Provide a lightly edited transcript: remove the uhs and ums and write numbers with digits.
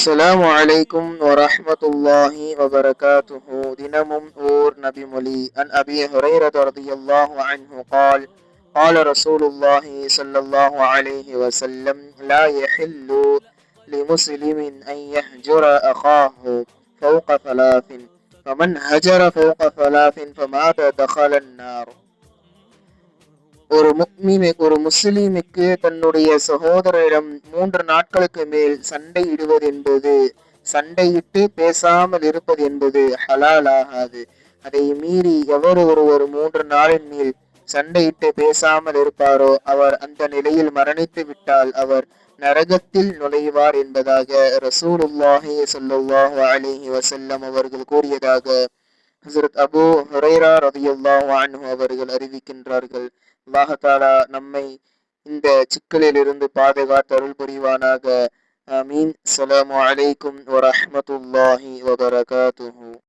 அஸ்ஸலாமு அலைக்கும் வரஹ்மத்துல்லாஹி வபரகாத்துஹு. தினமும் ஓர் நபிமொழி. அன் அபி ஹுரைரத ரலியல்லாஹு அன்ஹு قال قال رسول الله صلى الله عليه وسلم لا يحل لمسلم أن يهجر أخاه فوق ثلاث فمن هجر فوق ثلاث فمات دخل النار. ஒரு முஸ்லிமுக்கு தன்னுடைய சகோதரரிடம் 3 நாட்களுக்கு மேல் சண்டையிட்டு பேசாமல் இருப்பது என்பது ஹலால் ஆகாது. அதை மீறி எவர் ஒருவர் 3 நாளின் மேல் சண்டையிட்டு பேசாமல் இருப்பாரோ அவர் அந்த நிலையில் மரணித்து விட்டால் அவர் நரகத்தில் நுழைவார் என்பதாக ரசூலுல்லாஹி ஸல்லல்லாஹு அலைஹி வஸல்லம் அவர்கள் கூறியதாக ஹஸரத் அபூ ஹுரைரா ரலியல்லாஹு அன்ஹு அவர்கள் அறிவிக்கின்றார்கள். அல்லாஹ் தஆலா நம்மை இந்த சிக்கலிலிருந்து பாதுகாத்து அருள் புரிவானாக. ஆமீன். அஸ்ஸலாமு அலைக்கும் வரஹ்மத்துல்லாஹி வபரகாத்துஹு.